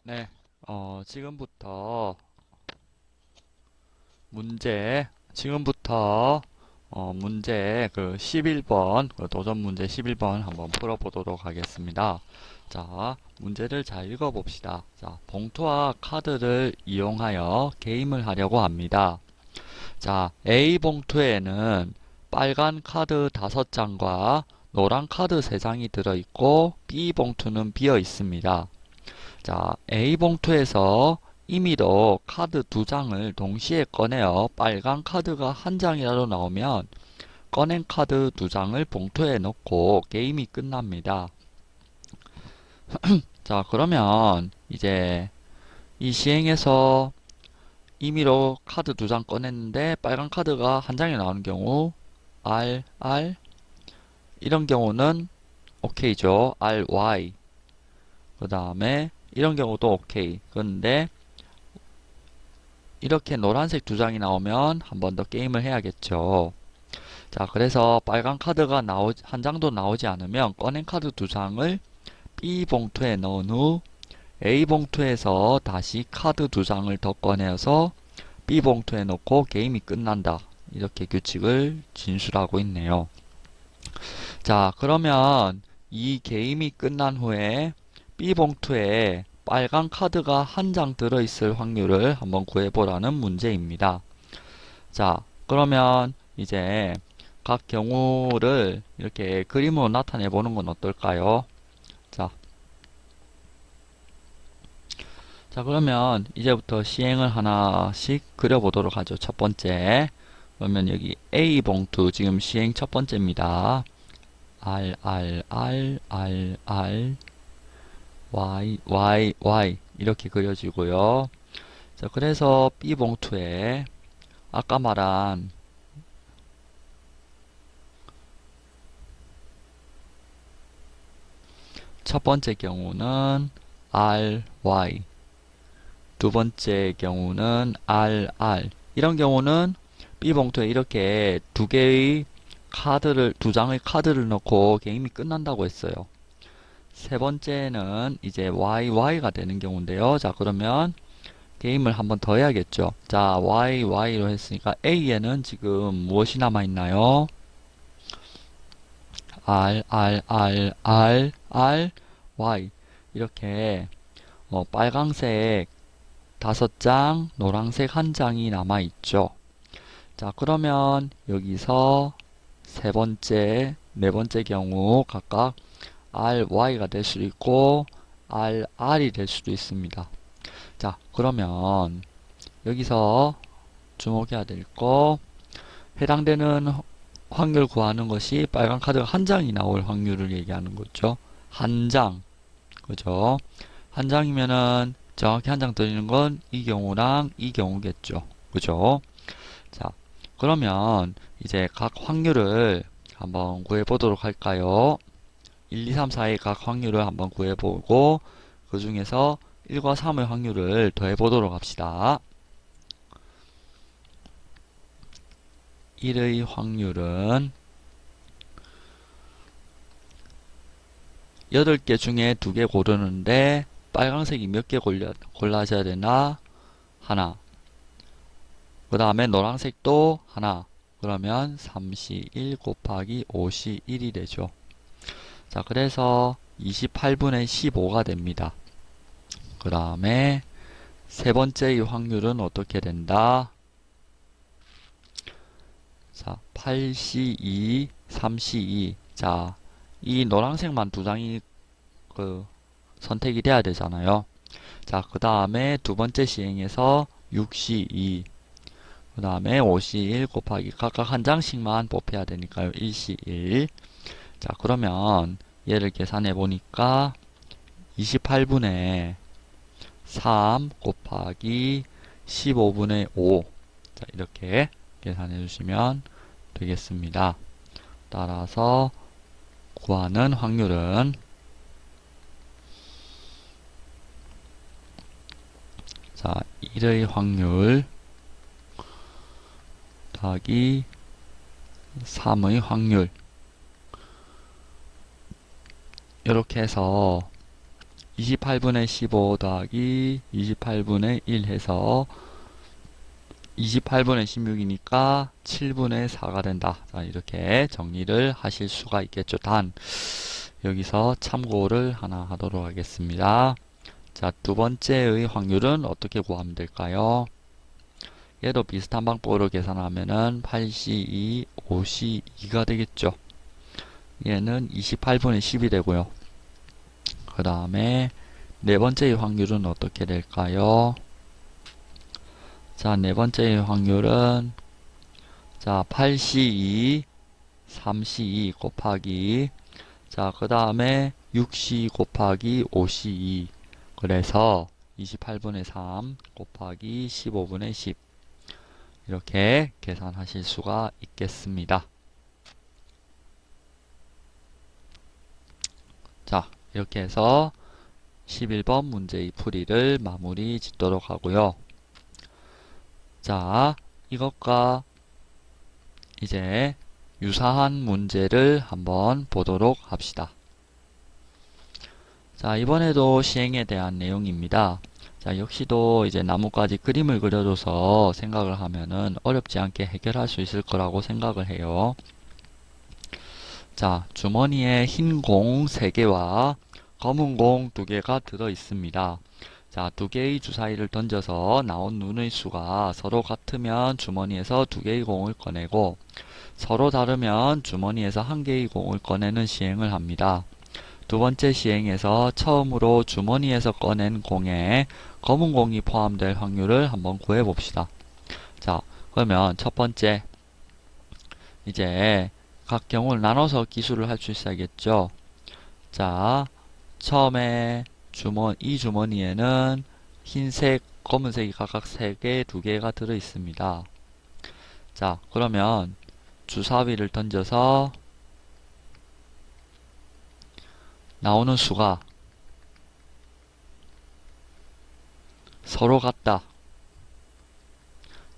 네, 지금부터 문제, 지금부터 문제 그 11번, 그 도전 문제 11번 한번 풀어보도록 하겠습니다. 자, 문제를 잘 읽어봅시다. 자, 봉투와 카드를 이용하여 게임을 하려고 합니다. 자, A 봉투에는 빨간 카드 5장과 노란 카드 3장이 들어있고 B 봉투는 비어 있습니다. 자, A봉투에서 임의로 카드 2장을 동시에 꺼내어 빨간 카드가 1장이라도 나오면 꺼낸 카드 2장을 봉투에 넣고 게임이 끝납니다. 자, 그러면 이제 이 시행에서 임의로 카드 2장 꺼냈는데 빨간 카드가 1장이 나오는 경우 R 이런 경우는 OK죠. RY 그 다음에 이런 경우도 오케이. 그런데 이렇게 노란색 2장이 나오면 한 번 더 게임을 해야겠죠. 자, 그래서 빨간 카드가 한 장도 나오지 않으면 꺼낸 카드 2장을 B 봉투에 넣은 후 A 봉투에서 다시 카드 2장을 더 꺼내서 B 봉투에 넣고 게임이 끝난다. 이렇게 규칙을 진술하고 있네요. 자, 그러면 이 게임이 끝난 후에 B 봉투에 빨간 카드가 1장 들어있을 확률을 한번 구해보라는 문제입니다. 자, 그러면 이제 각 경우를 이렇게 그림으로 나타내 보는 건 어떨까요? 자, 그러면 이제부터 시행을 하나씩 그려보도록 하죠. 첫 번째. 그러면 여기 A 봉투 지금 시행 첫 번째입니다. R Y 이렇게 그려지고요. 자, 그래서 B 봉투에 아까 말한 첫 번째 경우는 RY, 두 번째 경우는 RR. 이런 경우는 B 봉투에 이렇게 두 장의 카드를 넣고 게임이 끝난다고 했어요. 세 번째는 이제 YY가 되는 경우인데요. 자, 그러면 게임을 한번 더 해야겠죠. 자, YY로 했으니까 A에는 지금 무엇이 남아있나요? Y. 이렇게, 빨강색 5장, 노란색 1장이 남아있죠. 자, 그러면 여기서 세 번째, 네 번째 경우 각각 RY가 될 수도 있고 RR이 될 수도 있습니다. 자, 그러면 여기서 주목해야 될 거 해당되는 확률 구하는 것이 빨간 카드가 1장이 나올 확률을 얘기하는 거죠. 1장. 그죠? 1장이면은 정확히 1장 들리는 건 이 경우랑 이 경우겠죠. 그죠? 자, 그러면 이제 각 확률을 한번 구해 보도록 할까요? 1, 2, 3, 4의 각 확률을 한번 구해 보고 그 중에서 1과 3의 확률을 더해 보도록 합시다. 1의 확률은 8개 중에 2개 고르는데 빨강색이 몇 개 골라져야 되나? 하나. 그 다음에 노란색도 하나. 그러면 3시 1 곱하기 5시 1이 되죠. 자, 그래서 28분의 15가 됩니다. 그 다음에 세 번째의 확률은 어떻게 된다? 자, 8C2, 3C2. 자, 이 노란색만 2장이 선택이 돼야 되잖아요. 자, 그 다음에 두 번째 시행에서 6C2, 그 다음에 5C1 곱하기 각각 1장씩만 뽑혀야 되니까요. 1C1. 자, 그러면 얘를 계산해 보니까 28분의 3 곱하기 15분의 5. 자, 이렇게 계산해 주시면 되겠습니다. 따라서 구하는 확률은 자, 1의 확률 더하기 3의 확률 이렇게 해서 28분의 15 더하기 28분의 1 해서 28분의 16이니까 7분의 4가 된다. 자, 이렇게 정리를 하실 수가 있겠죠. 단, 여기서 참고를 하나 하도록 하겠습니다. 자, 두 번째의 확률은 어떻게 구하면 될까요? 얘도 비슷한 방법으로 계산하면은 8C2, 5C2가 되겠죠. 얘는 28분의 10이 되고요. 그 다음에 네 번째의 확률은 어떻게 될까요? 자, 네 번째의 확률은 자, 8C2, 3C2 곱하기 자, 그 다음에 6C 곱하기 5C2 그래서 28분의 3 곱하기 15분의 10 이렇게 계산하실 수가 있겠습니다. 자, 이렇게 해서 11번 문제의 풀이를 마무리 짓도록 하고요. 자, 이것과 이제 유사한 문제를 한번 보도록 합시다. 자, 이번에도 시행에 대한 내용입니다. 자, 역시도 이제 나뭇가지 그림을 그려줘서 생각을 하면은 어렵지 않게 해결할 수 있을 거라고 생각을 해요. 자, 주머니에 흰 공 3개와 검은 공 2개가 들어 있습니다. 자, 2개의 주사위를 던져서 나온 눈의 수가 서로 같으면 주머니에서 2개의 공을 꺼내고 서로 다르면 주머니에서 1개의 공을 꺼내는 시행을 합니다. 두 번째 시행에서 처음으로 주머니에서 꺼낸 공에 검은 공이 포함될 확률을 한번 구해 봅시다. 자, 그러면 첫 번째 이제 각 경우를 나눠서 기술을 할 수 있어야겠죠. 자, 처음에 이 주머니에는 흰색, 검은색이 각각 3개, 2개가 들어 있습니다. 자, 그러면 주사위를 던져서 나오는 수가 서로 같다.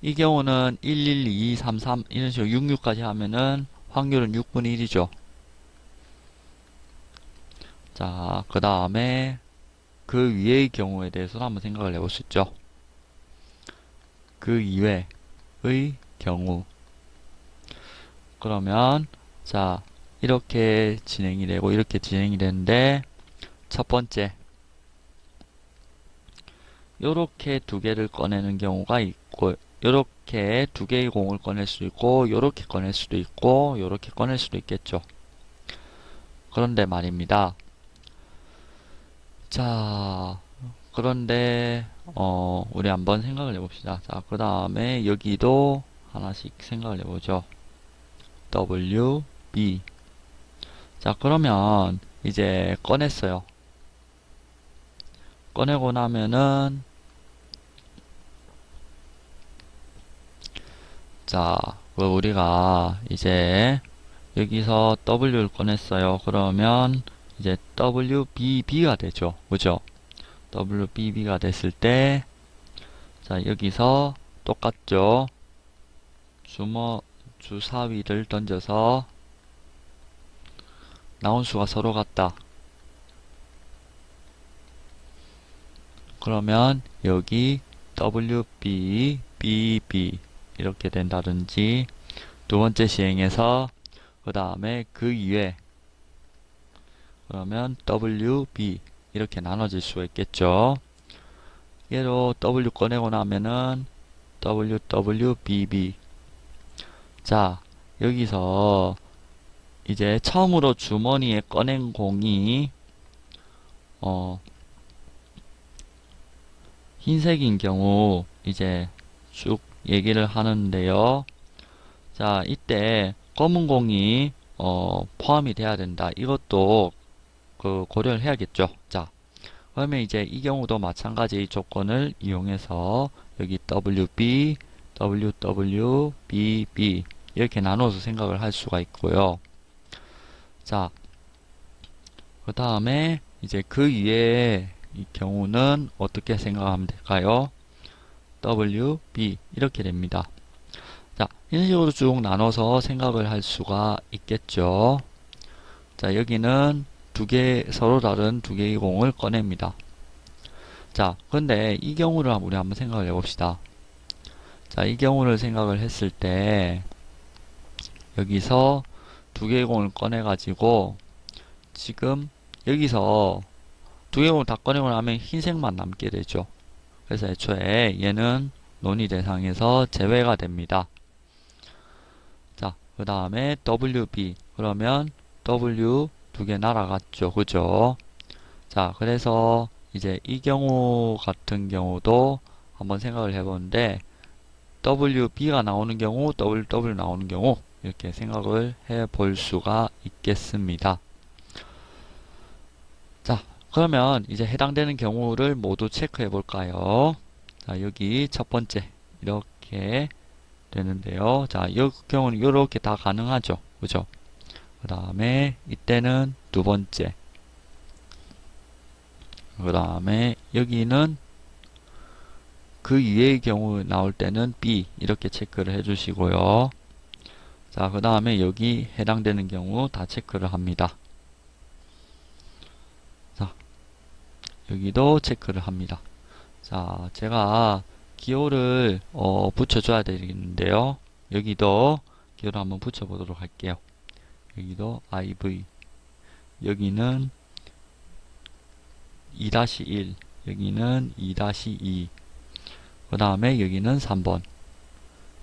이 경우는 1, 1, 2, 3, 3 이런 식으로 6, 6까지 하면은 확률은 6분의 1이죠. 자, 그 다음에 그 위의 경우에 대해서는 한번 생각을 해볼 수 있죠. 그 이외의 경우. 그러면 자, 이렇게 진행이 되고 이렇게 진행이 되는데 첫 번째 요렇게 2개를 꺼내는 경우가 있고 요렇게 2개의 공을 꺼낼 수 있고 요렇게 꺼낼 수도 있고 요렇게 꺼낼 수도 있겠죠. 그런데 말입니다. 자, 그런데 우리 한번 생각을 해봅시다. 자, 그 다음에 여기도 하나씩 생각을 해보죠. W, B. 자, 그러면 이제 꺼냈어요. 꺼내고 나면은 자, 우리가 이제 여기서 W를 꺼냈어요. 그러면 이제 WBB가 되죠. 그죠? WBB가 됐을 때 자, 여기서 똑같죠. 주사위를 던져서 나온 수가 서로 같다. 그러면 여기 WB, BB 이렇게 된다든지 두 번째 시행에서 그 다음에 그 이외 그러면 WB 이렇게 나눠질 수가 있겠죠. 얘로 W 꺼내고 나면은 WWBB. 자, 여기서 이제 처음으로 주머니에 꺼낸 공이 흰색인 경우 이제 쭉 얘기를 하는데요. 자, 이때 검은 공이 포함이 돼야 된다. 이것도 고려를 해야겠죠. 자, 그러면 이제 이 경우도 마찬가지 조건을 이용해서 여기 WB, WW, BB 이렇게 나눠서 생각을 할 수가 있고요. 자, 그 다음에 이제 그 위에 이 경우는 어떻게 생각하면 될까요? W, B 이렇게 됩니다. 자, 이런 식으로 쭉 나눠서 생각을 할 수가 있겠죠. 자, 여기는 서로 다른 두 개의 공을 꺼냅니다. 자, 근데 이 경우를 우리 한번 생각을 해봅시다. 자, 이 경우를 생각을 했을 때 여기서 두 개의 공을 꺼내가지고 지금 여기서 두 개의 공을 다 꺼내고 나면 흰색만 남게 되죠. 그래서 애초에 얘는 논의 대상에서 제외가 됩니다. 자, 그 다음에 WB 그러면 W 두 개 날아갔죠. 그죠? 자, 그래서 이제 이 경우 같은 경우도 한번 생각을 해보는데 WB가 나오는 경우, WW 나오는 경우 이렇게 생각을 해볼 수가 있겠습니다. 자, 그러면 이제 해당되는 경우를 모두 체크해 볼까요? 자, 여기 첫 번째 이렇게 되는데요. 자, 이 경우는 이렇게 다 가능하죠. 그죠? 그 다음에 이때는 두 번째. 그 다음에 여기는 그 위의 경우 나올 때는 B 이렇게 체크를 해 주시고요. 자, 그 다음에 여기 해당되는 경우 다 체크를 합니다. 자, 여기도 체크를 합니다. 자, 제가 기호를 붙여줘야 되겠는데요. 여기도 기호를 한번 붙여보도록 할게요. 여기도 IV 여기는 2-1 여기는 2-2 그 다음에 여기는 3번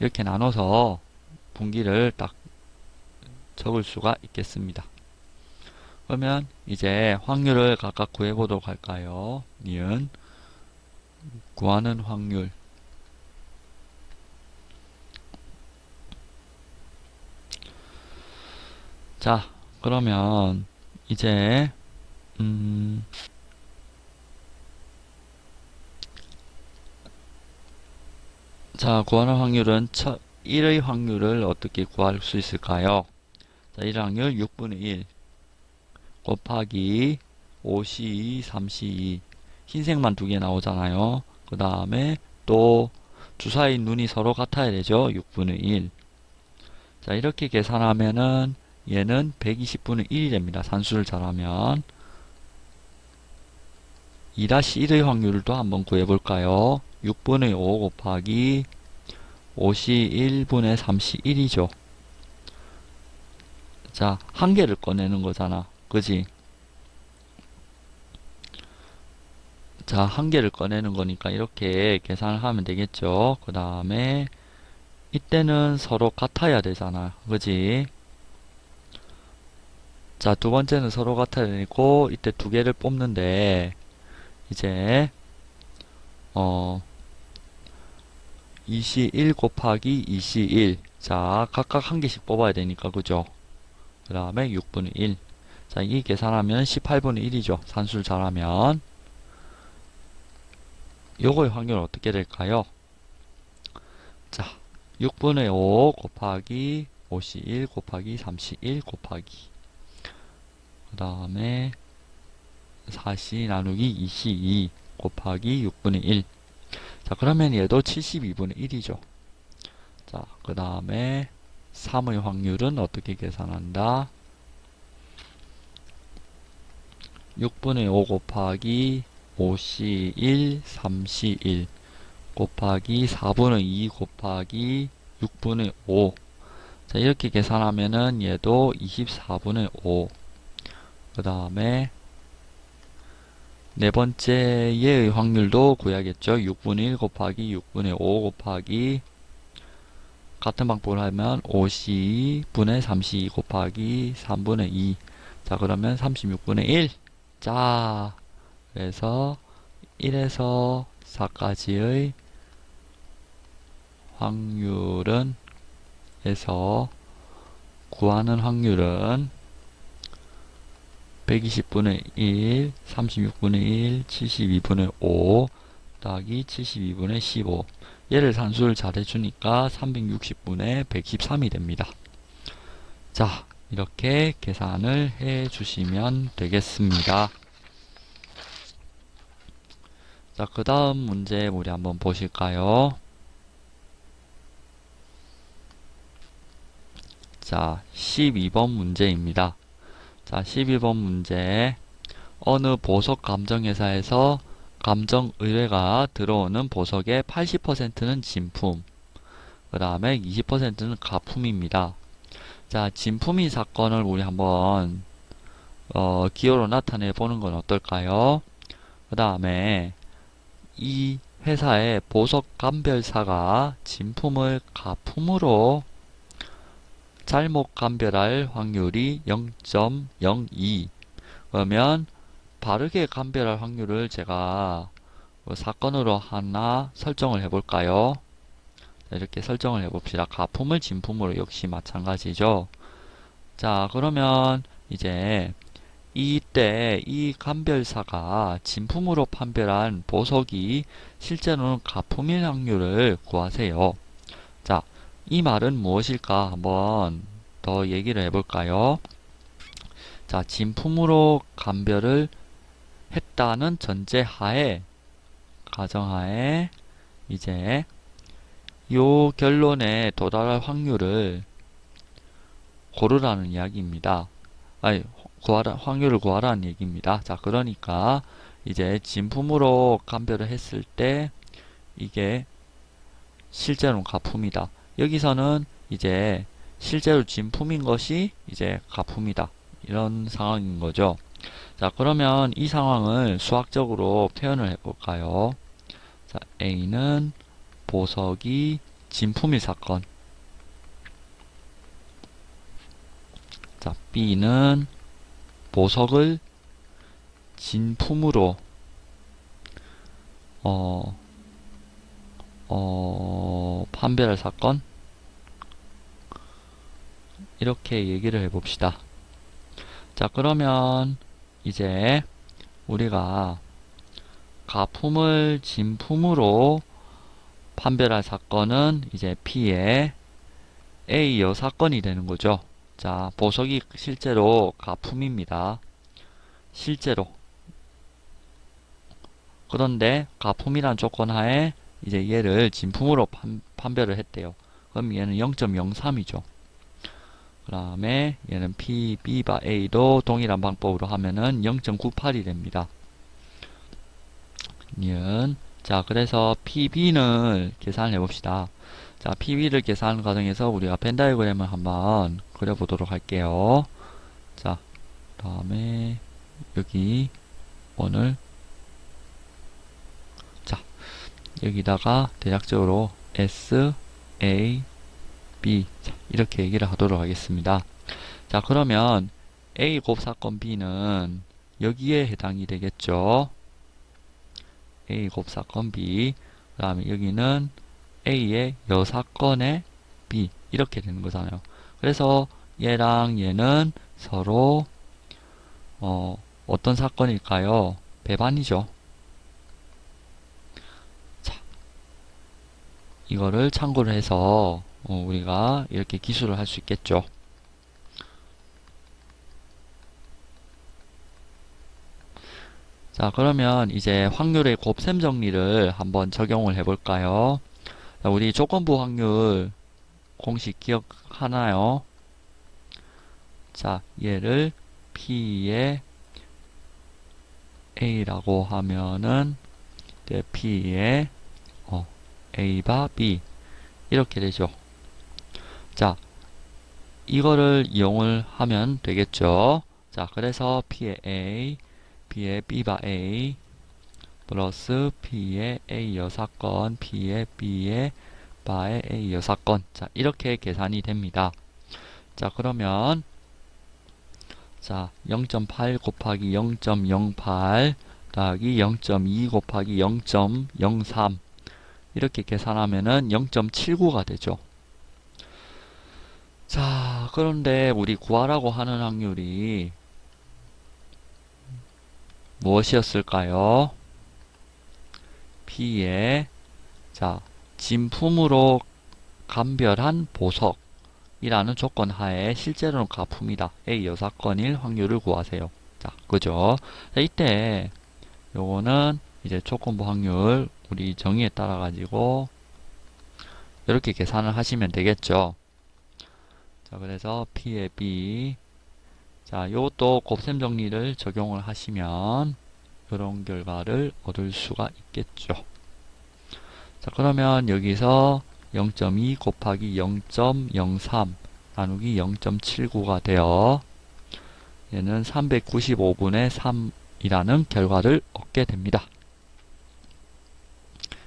이렇게 나눠서 분기를 딱 적을 수가 있겠습니다. 그러면 이제 확률을 각각 구해보도록 할까요? 니은 구하는 확률 자 그러면 이제 자 구하는 확률은 1의 확률을 어떻게 구할 수 있을까요? 자 1의 확률 6분의 1 곱하기 5C2 3C2 흰색만 두 개 나오잖아요. 그 다음에 또 주사위 눈이 서로 같아야 되죠. 6분의 1 자 이렇게 계산하면은 얘는 120분의 1이 됩니다. 산수를 잘하면 2-1의 확률을 또 한번 구해볼까요? 6분의 5 곱하기 5시 1분의 3시 1이죠. 자, 한 개를 꺼내는 거잖아. 그지? 자, 한 개를 꺼내는 거니까 이렇게 계산을 하면 되겠죠. 그 다음에 이때는 서로 같아야 되잖아. 그지? 자, 두 번째는 서로 같아야 되고 이때 두 개를 뽑는데 이제 2C1 곱하기 2C1 자 각각 한 개씩 뽑아야 되니까 그죠? 그 다음에 6분의 1 자, 이 계산하면 18분의 1이죠. 산수를 잘하면 요거의 확률은 어떻게 될까요? 자, 6분의 5 곱하기 5C1 곱하기 3C1 곱하기 그 다음에 4C 나누기 2C2 곱하기 6분의 1 자, 그러면 얘도 72분의 1이죠. 자, 그 다음에 3의 확률은 어떻게 계산한다? 6분의 5 곱하기 5C1, 3C1 곱하기 4분의 2 곱하기 6분의 5 자, 이렇게 계산하면은 얘도 24분의 5 그 다음에 네 번째 얘의 확률도 구해야겠죠. 6분의 1 곱하기 6분의 5 곱하기 같은 방법을 하면 5C분의 3C 곱하기 3분의 2 자 그러면 36분의 1 자 그래서 1에서 4까지의 확률은 에서 구하는 확률은 120분의 1, 36분의 1, 72분의 5 더하기 72분의 15 얘를 산수를 잘 해주니까 360분의 113이 됩니다. 자 이렇게 계산을 해 주시면 되겠습니다. 자 그 다음 문제 우리 한번 보실까요? 자 12번 문제입니다. 자, 12번 문제. 어느 보석 감정회사에서 감정 의뢰가 들어오는 보석의 80%는 진품, 그 다음에 20%는 가품입니다. 자, 진품인 사건을 우리 한번 기호로 나타내 보는 건 어떨까요? 그 다음에 이 회사의 보석 감별사가 진품을 가품으로 잘못 감별할 확률이 0.02. 그러면 바르게 감별할 확률을 제가 사건으로 하나 설정을 해볼까요? 이렇게 설정을 해봅시다. 가품을 진품으로 역시 마찬가지죠. 자, 그러면 이제 이때 이 감별사가 진품으로 판별한 보석이 실제로는 가품일 확률을 구하세요. 자, 이 말은 무엇일까? 한번 더 얘기를 해볼까요? 자, 진품으로 감별을 했다는 전제하에, 가정하에, 이제 요 결론에 도달할 확률을 고르라는 이야기입니다. 아니, 확률을 구하라는 얘기입니다. 자, 그러니까 이제 진품으로 감별을 했을 때 이게 실제로는 가품이다. 여기서는 이제 실제로 진품인 것이 이제 가품이다. 이런 상황인 거죠. 자, 그러면 이 상황을 수학적으로 표현을 해볼까요? 자, A는 보석이 진품일 사건. 자, B는 보석을 진품으로 판별할 사건. 이렇게 얘기를 해봅시다. 자, 그러면 이제 우리가 가품을 진품으로 판별할 사건은 이제 P의 A 여사건이 되는 거죠. 자, 보석이 실제로 가품입니다. 실제로. 그런데 가품이란 조건 하에 이제 얘를 진품으로 판별을 했대요. 그럼 얘는 0.03이죠. 그 다음에 얘는 P, B바 A도 동일한 방법으로 하면은 0.98이 됩니다. 자, 그래서 PB는 계산을 해봅시다. 자, PB를 계산하는 과정에서 우리가 벤 다이어그램을 한번 그려보도록 할게요. 자, 그 다음에 여기 오늘 자, 여기다가 대략적으로 S, A, B 자, 이렇게 얘기를 하도록 하겠습니다. 자, 그러면 A 곱 사건 B는 여기에 해당이 되겠죠. A 곱 사건 B. 그 다음에 여기는 A의 여사건의 B. 이렇게 되는 거잖아요. 그래서 얘랑 얘는 서로 어떤 사건일까요? 배반이죠. 자, 이거를 참고를 해서 우리가 이렇게 기술을 할 수 있겠죠. 자, 그러면 이제 확률의 곱셈 정리를 한번 적용을 해볼까요? 자, 우리 조건부 확률 공식 기억하나요? 자, 얘를 P의 A라고 하면은 P의 A바 B 이렇게 되죠. 자, 이거를 이용을 하면 되겠죠. 자, 그래서 P의 A, B의 B바 A 플러스 P의 A 여사건, P의 B의 바의 A 여사건. 자, 이렇게 계산이 됩니다. 자, 그러면 자, 0.8 곱하기 0.08 더하기 0.2 곱하기 0.03 이렇게 계산하면은 0.79가 되죠. 자, 그런데 우리 구하라고 하는 확률이 무엇이었을까요? P의 자, 진품으로 감별한 보석이라는 조건 하에 실제로는 가품이다. A 여사건일 확률을 구하세요. 자, 그죠? 자, 이때 요거는 이제 조건부 확률 우리 정의에 따라 가지고 이렇게 계산을 하시면 되겠죠. 자, 그래서 P의 B 자, 요것도 곱셈 정리를 적용을 하시면 이런 결과를 얻을 수가 있겠죠. 자, 그러면 여기서 0.2 곱하기 0.03 나누기 0.79가 되어 얘는 395분의 3이라는 결과를 얻게 됩니다.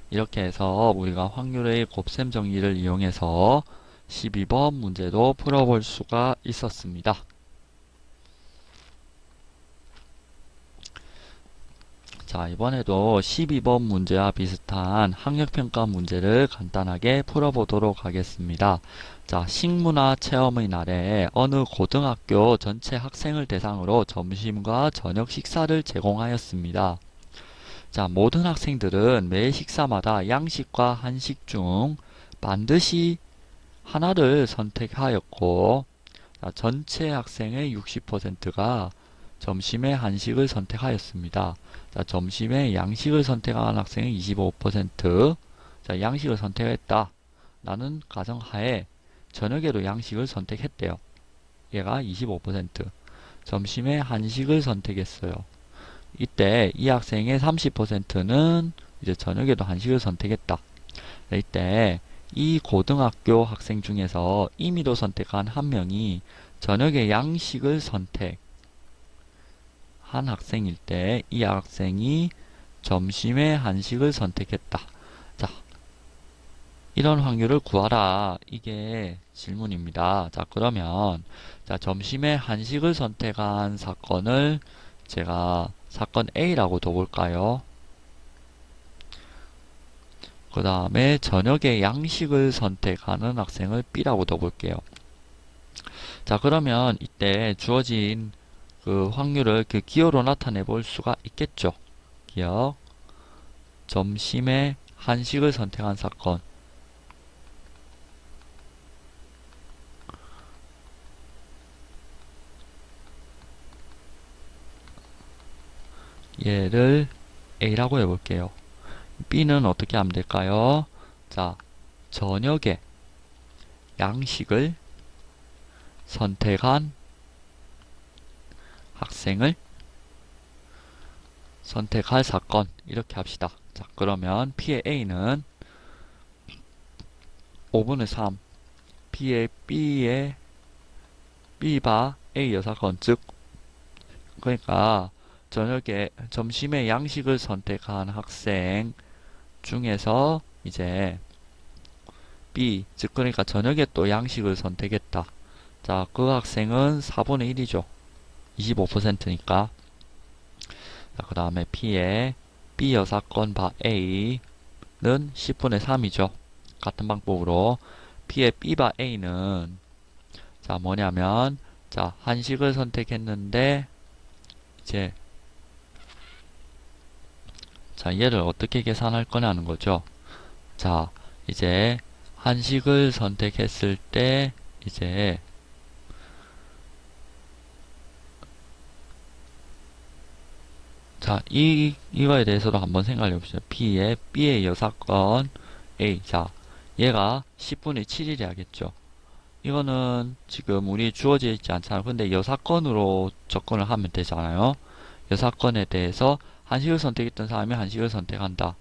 이렇게 해서 우리가 확률의 곱셈 정리를 이용해서 12번 문제도 풀어볼 수가 있었습니다. 자, 이번에도 12번 문제와 비슷한 학력평가 문제를 간단하게 풀어보도록 하겠습니다. 자, 식문화 체험의 날에 어느 고등학교 전체 학생을 대상으로 점심과 저녁 식사를 제공하였습니다. 자, 모든 학생들은 매 식사마다 양식과 한식 중 반드시 하나를 선택하였고, 자, 전체 학생의 60%가 점심에 한식을 선택하였습니다. 자, 점심에 양식을 선택한 학생의 25%, 자, 양식을 선택했다. 라는 가정하에 저녁에도 양식을 선택했대요. 얘가 25%. 점심에 한식을 선택했어요. 이때 이 학생의 30%는 이제 저녁에도 한식을 선택했다. 이때 이 고등학교 학생 중에서 임의로 선택한 한 명이 저녁에 양식을 선택한 학생일 때 이 학생이 점심에 한식을 선택했다. 자, 이런 확률을 구하라. 이게 질문입니다. 자, 그러면 자, 점심에 한식을 선택한 사건을 제가 사건 A라고 둬볼까요? 그 다음에 저녁에 양식을 선택하는 학생을 B라고 둬볼게요. 자, 그러면 이때 주어진 그 확률을 그 기호로 나타내 볼 수가 있겠죠. 기호. 점심에 한식을 선택한 사건. 얘를 A라고 해볼게요. B는 어떻게 하면 될까요? 자, 저녁에 양식을 선택한 학생을 선택할 사건 이렇게 합시다. 자, 그러면 P의 A는 5분의 3 P의 B바 A 여사건 즉 그러니까 저녁에 점심에 양식을 선택한 학생 중에서 이제 B 즉 그러니까 저녁에 또 양식을 선택했다. 자, 그 학생은 4분의 1이죠. 25%니까. 자, 그 다음에 P의 B 여사건 바 A는 10분의 3이죠. 같은 방법으로 P의 B 바 A는 자, 뭐냐면 자, 한식을 선택했는데 이제 자, 얘를 어떻게 계산할 거냐는 거죠. 자, 이제 한식을 선택했을 때 이제 자, 이거에 대해서도 한번 생각해 봅시다. B의 여사건 A. 자, 얘가 10분의 7이래야겠죠. 이거는 지금 우리 주어져 있지 않잖아요. 근데 여사건으로 접근을 하면 되잖아요. 여사건에 대해서 한식을 선택했던 사람이 한식을 선택한다.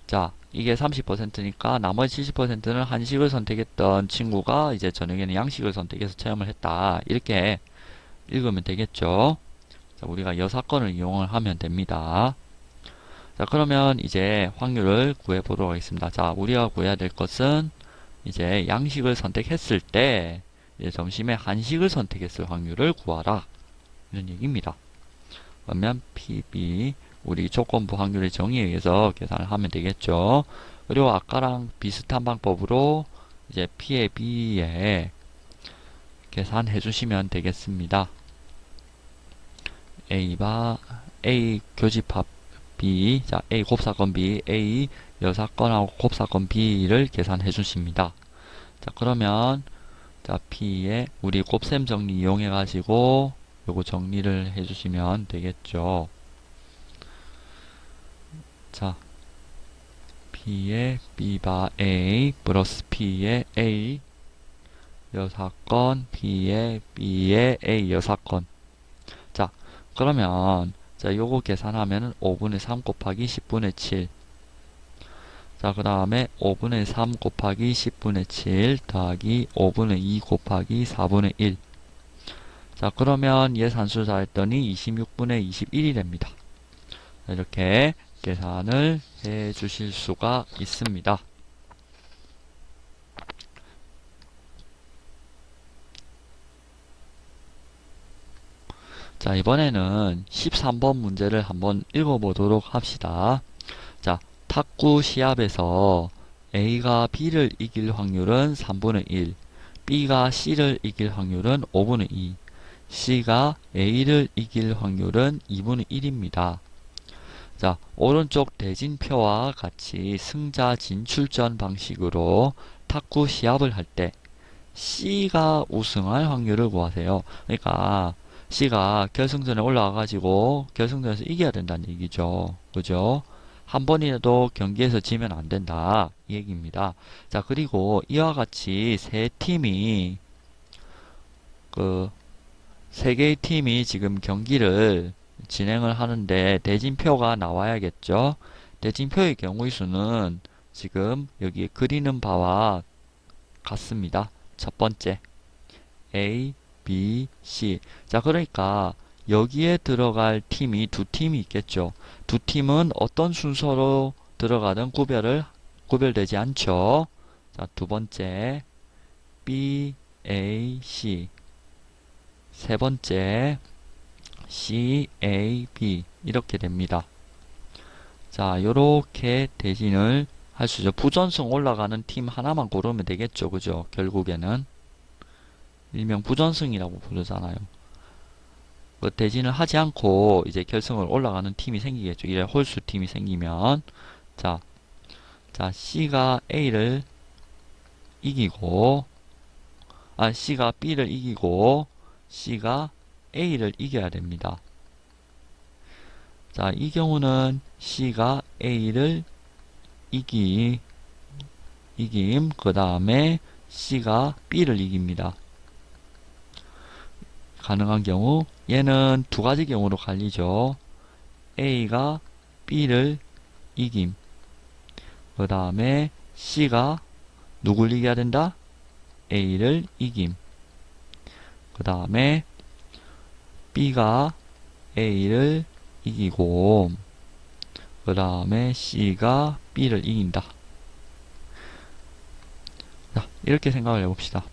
자, 이게 30%니까 나머지 70%는 한식을 선택했던 친구가 이제 저녁에는 양식을 선택해서 체험을 했다. 이렇게 읽으면 되겠죠. 자, 우리가 여사건을 이용을 하면 됩니다. 자, 그러면 이제 확률을 구해 보도록 하겠습니다. 자, 우리가 구해야 될 것은 이제 양식을 선택했을 때 이제 점심에 한식을 선택했을 확률을 구하라. 이런 얘기입니다. 그러면 PB 우리 조건부 확률의 정의에 의해서 계산을 하면 되겠죠. 그리고 아까랑 비슷한 방법으로 이제 P의 B에 계산해 주시면 되겠습니다. A 교집합 B, 자, A 곱사건 B, A 여사건하고 곱사건 B를 계산해 주십니다. 자, 그러면 자, P에 우리 곱셈 정리 이용해 가지고 요거 정리를 해 주시면 되겠죠. 자, P의 B바 A 플러스 P의 A 6건, B에 A 6건. 자, 그러면, 자, 요거 계산하면은 5분의 3 곱하기 10분의 7. 자, 그 다음에 5분의 3 곱하기 10분의 7 더하기 5분의 2 곱하기 4분의 1. 자, 그러면 얘 산수 다 했더니 26분의 21이 됩니다. 이렇게 계산을 해 주실 수가 있습니다. 자, 이번에는 13번 문제를 한번 읽어보도록 합시다. 자, 탁구 시합에서 A가 B를 이길 확률은 3분의 1, B가 C를 이길 확률은 5분의 2, C가 A를 이길 확률은 2분의 1입니다. 자, 오른쪽 대진표와 같이 승자 진출전 방식으로 탁구 시합을 할 때 C가 우승할 확률을 구하세요. 그러니까 C가 결승전에 올라와가지고 결승전에서 이겨야 된다는 얘기죠. 그죠? 한 번이라도 경기에서 지면 안 된다. 이 얘기입니다. 자, 그리고 이와 같이 세 개의 팀이 지금 경기를 진행을 하는데 대진표가 나와야겠죠. 대진표의 경우의 수는 지금 여기 그리는 바와 같습니다. 첫 번째 A, B, C. 자, 그러니까 여기에 들어갈 팀이 두 팀이 있겠죠. 두 팀은 어떤 순서로 들어가든 구별되지 않죠. 자, 두 번째 B, A, C. 세 번째 C, A, B 이렇게 됩니다. 자, 요렇게 대진을 할 수 있죠. 부전승 올라가는 팀 하나만 고르면 되겠죠. 그죠? 결국에는 일명 부전승이라고 부르잖아요. 그 대진을 하지 않고 이제 결승을 올라가는 팀이 생기겠죠. 이래 홀수 팀이 생기면 자, C가 A를 이기고 C가 B를 이기고 C가 A를 이겨야 됩니다. 자, 이 경우는 C가 A를 그 다음에 C가 B를 이깁니다. 가능한 경우 얘는 두 가지 경우로 갈리죠. A가 B를 이김. 그 다음에 C가 누굴 이겨야 된다? A를 이김. 그 다음에 B가 A를 이기고 그 다음에 C가 B를 이긴다. 자, 이렇게 생각을 해봅시다.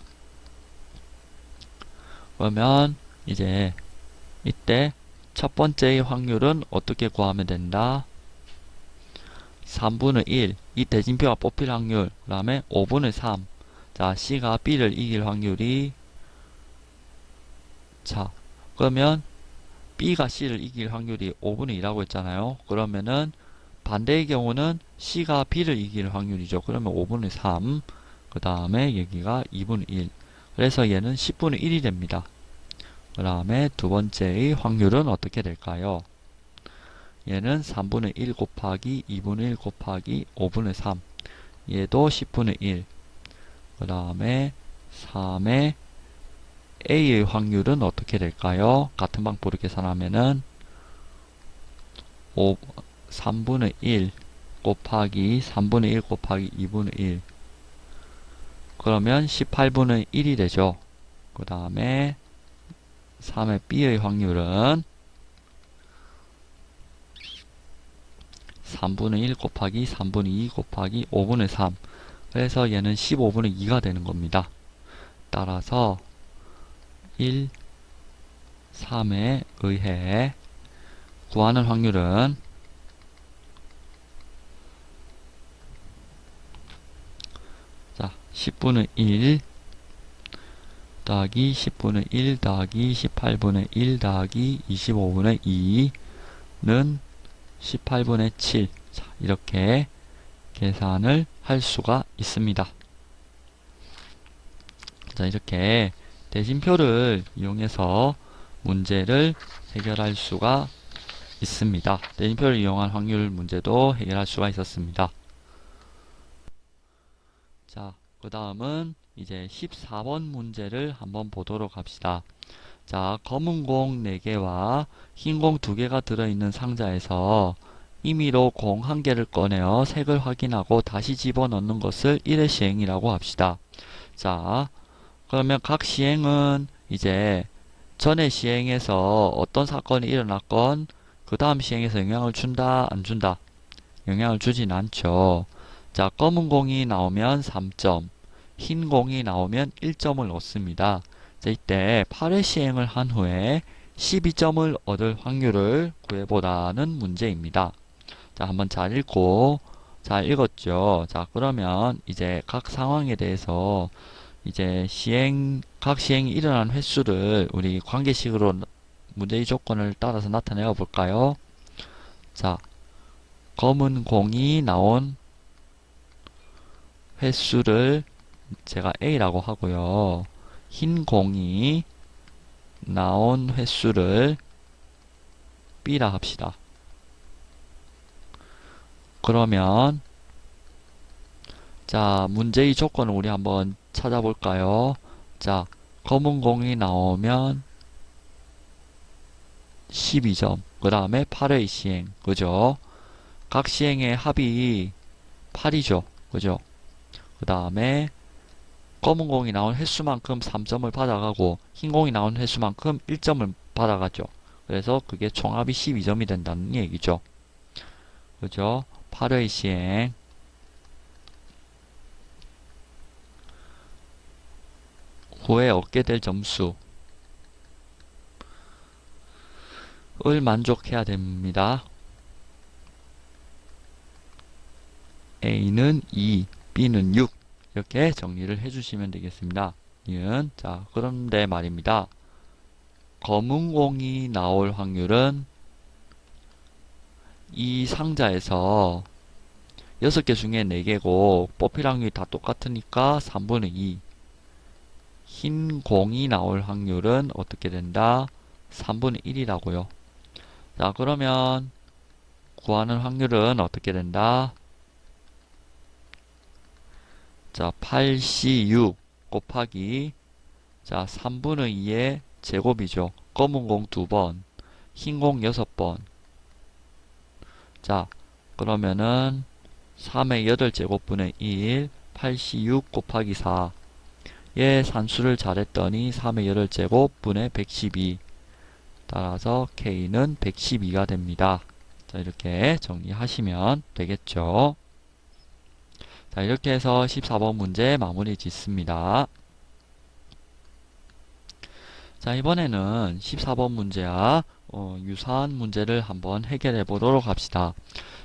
그러면 이제 이때 첫 번째의 확률은 어떻게 구하면 된다? 3분의 1, 이 대진표가 뽑힐 확률, 그 다음에 5분의 3. 자, C가 B를 이길 확률이 자, 그러면 B가 C를 이길 확률이 5분의 2라고 했잖아요. 그러면은 반대의 경우는 C가 B를 이길 확률이죠. 그러면 5분의 3. 그 다음에 여기가 2분의 1. 그래서 얘는 10분의 1이 됩니다. 그 다음에 두 번째의 확률은 어떻게 될까요? 얘는 3분의 1 곱하기 2분의 1 곱하기 5분의 3. 얘도 10분의 1. 그 다음에 3의 A의 확률은 어떻게 될까요? 같은 방법으로 계산하면은 3분의 1 곱하기 3분의 1 곱하기 2분의 1. 그러면 18분의 1이 되죠. 그 다음에 3의 B의 확률은 3분의 1 곱하기 3분의 2 곱하기 5분의 3. 그래서 얘는 15분의 2가 되는 겁니다. 따라서 1, 3에 의해 구하는 확률은 자, 10분의 1 더하기 10분의 1 더하기 18분의 1 더하기 25분의 2는 18분의 7. 자, 이렇게 계산을 할 수가 있습니다. 자, 이렇게 대진표를 이용해서 문제를 해결할 수가 있습니다. 대진표를 이용한 확률 문제도 해결할 수가 있었습니다. 자, 그 다음은 이제 14번 문제를 한번 보도록 합시다. 자, 검은 공 4개와 흰 공 2개가 들어있는 상자에서 임의로 공 1개를 꺼내어 색을 확인하고 다시 집어넣는 것을 1회 시행이라고 합시다. 자, 그러면 각 시행은 이제 전에 시행에서 어떤 사건이 일어났건 그 다음 시행에서 영향을 준다, 안 준다? 영향을 주진 않죠. 자, 검은 공이 나오면 3점, 흰 공이 나오면 1점을 얻습니다. 자, 이때 8회 시행을 한 후에 12점을 얻을 확률을 구해보라는 문제입니다. 자, 한번 잘 읽고, 잘 읽었죠? 자, 그러면 이제 각 상황에 대해서 이제 각 시행이 일어난 횟수를 우리 관계식으로 문제의 조건을 따라서 나타내어 볼까요? 자, 검은 공이 나온 횟수를 제가 A라고 하고요. 흰 공이 나온 횟수를 B라 합시다. 그러면 자, 문제의 조건을 우리 한번 찾아볼까요? 자, 검은 공이 나오면 12점. 그 다음에 8회 시행. 그죠? 각 시행의 합이 8이죠. 그죠? 그 다음에 검은 공이 나온 횟수만큼 3점을 받아가고 흰 공이 나온 횟수만큼 1점을 받아가죠. 그래서 그게 총합이 12점이 된다는 얘기죠. 그죠? 8회 시행. 후에 얻게 될 점수를 만족해야 됩니다. A는 2, B는 6 이렇게 정리를 해주시면 되겠습니다. 자, 그런데 말입니다. 검은 공이 나올 확률은 이 상자에서 6개 중에 4개고 뽑힐 확률이 다 똑같으니까 3분의 2. 흰 공이 나올 확률은 어떻게 된다? 3분의 1이라고요. 자, 그러면 구하는 확률은 어떻게 된다? 자, 8C6 곱하기 자, 3분의 2의 제곱이죠. 검은 공 2번, 흰 공 6번. 자, 그러면은 3의 8제곱분의 1, 8C6 곱하기 4. 얘 산수를 잘했더니 3의 8제곱분의 112. 따라서 K는 112가 됩니다. 자, 이렇게 정리하시면 되겠죠. 자, 이렇게 해서 14번 문제 마무리 짓습니다. 자, 이번에는 14번 문제와 유사한 문제를 한번 해결해 보도록 합시다.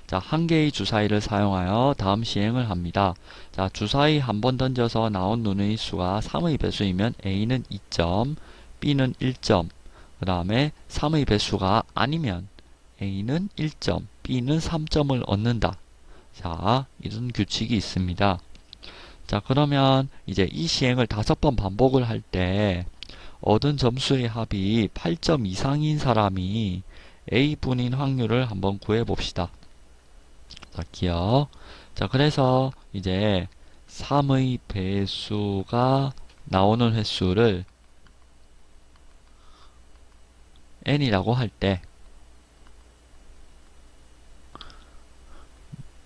자, 한 개의 주사위를 사용하여 다음 시행을 합니다. 자, 주사위 한 번 던져서 나온 눈의 수가 3의 배수이면 A는 2점, B는 1점, 그 다음에 3의 배수가 아니면 A는 1점, B는 3점을 얻는다. 자, 이런 규칙이 있습니다. 자, 그러면 이제 이 시행을 5번 반복을 할 때 얻은 점수의 합이 8점 이상인 사람이 A분인 확률을 한번 구해 봅시다. 자, 기억. 자, 그래서 이제 3의 배수가 나오는 횟수를 n이라고 할 때,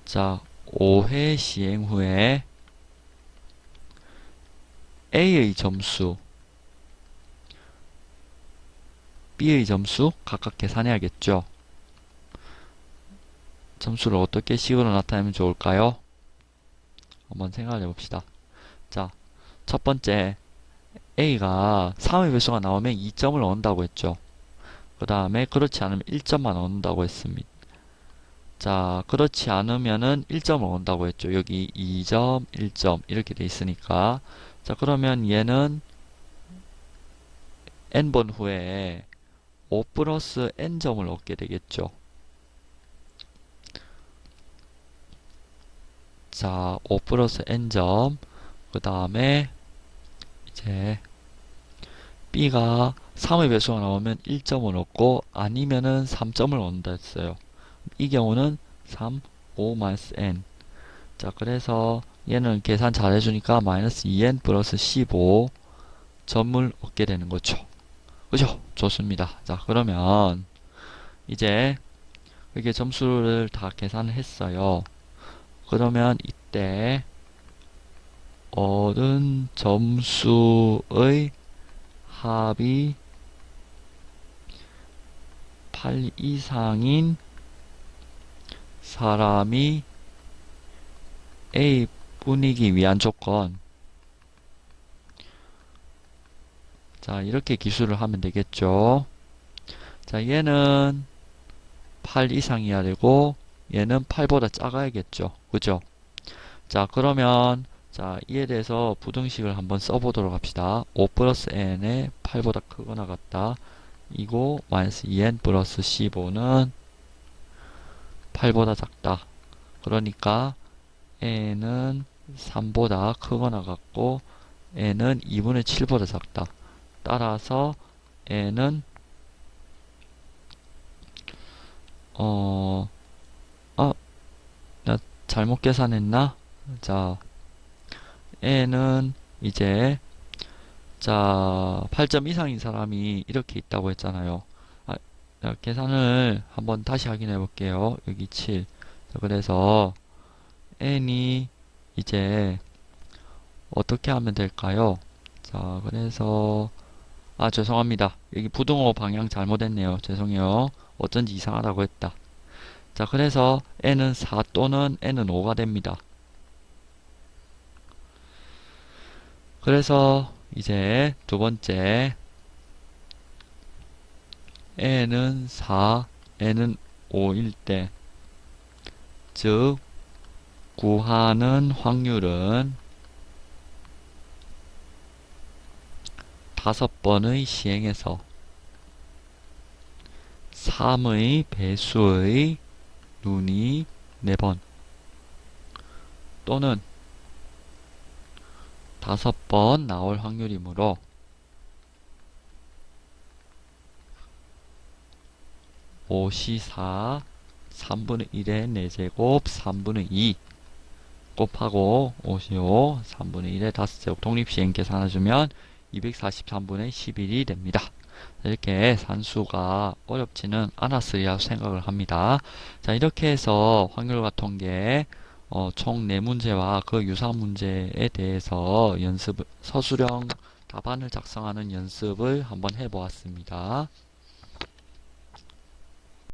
자, 5회 시행 후에 A의 점수, B의 점수 각각 계산해야겠죠. 점수를 어떻게 식으로 나타내면 좋을까요? 한번 생각해 봅시다. 자, 첫 번째 A가 3의 배수가 나오면 2점을 얻는다고 했죠. 그 다음에 그렇지 않으면 1점만 얻는다고 했습니다. 자, 그렇지 않으면은 1점을 얻는다고 했죠. 여기 2점, 1점 이렇게 돼 있으니까. 자, 그러면 얘는 n번 후에 5 플러스 n점을 얻게 되겠죠. 자, 5 플러스 n점. 그 다음에 이제 B가 3의 배수가 나오면 1점을 얻고 아니면은 3점을 얻는다 했어요. 이 경우는 3, 5 마이너스 n. 자, 그래서 얘는 계산 잘 해주니까 마이너스 2n 플러스 15 점을 얻게 되는 거죠. 그죠? 좋습니다. 자, 그러면 이제 이게 점수를 다 계산을 했어요. 그러면 이때 얻은 점수의 합이 8 이상인 사람이 A 뿐이기 위한 조건. 자, 이렇게 기술을 하면 되겠죠. 자, 얘는 8 이상이어야 되고 얘는 8보다 작아야겠죠. 그죠? 자, 그러면 자, 이에 대해서 부등식을 한번 써보도록 합시다. 5 플러스 n에 8보다 크거나 같다. 이고 마이너스 2n 플러스 15는 8보다 작다. 그러니까 n은 3보다 크거나 같고 n은 2분의 7보다 작다. 따라서 n은 나 잘못 계산했나? 자, n은 이제 자 8점 이상인 사람이 이렇게 있다고 했잖아요. 자, 계산을 한번 다시 확인해 볼게요. 여기 7. 자, 그래서 n이 이제 어떻게 하면 될까요? 자, 그래서 죄송합니다. 여기 부등호 방향 잘못했네요. 죄송해요. 어쩐지 이상하다고 했다. 자, 그래서 n은 4 또는 n은 5가 됩니다. 그래서 이제 두 번째 n은 4, n은 5일 때, 즉 구하는 확률은 5번의 시행에서 3의 배수의 눈이 4번 또는 5번 나올 확률이므로 5C4 3분의 1의 4제곱 3분의 2 곱하고 55 3분의 1의 5제곱 독립시행 계산해주면 243분의 11이 됩니다. 이렇게 산수가 어렵지는 않았으리라 생각을 합니다. 자, 이렇게 해서 확률과 통계 총 4문제와 그 유사 문제에 대해서 서술형 답안을 작성하는 연습을 한번 해보았습니다.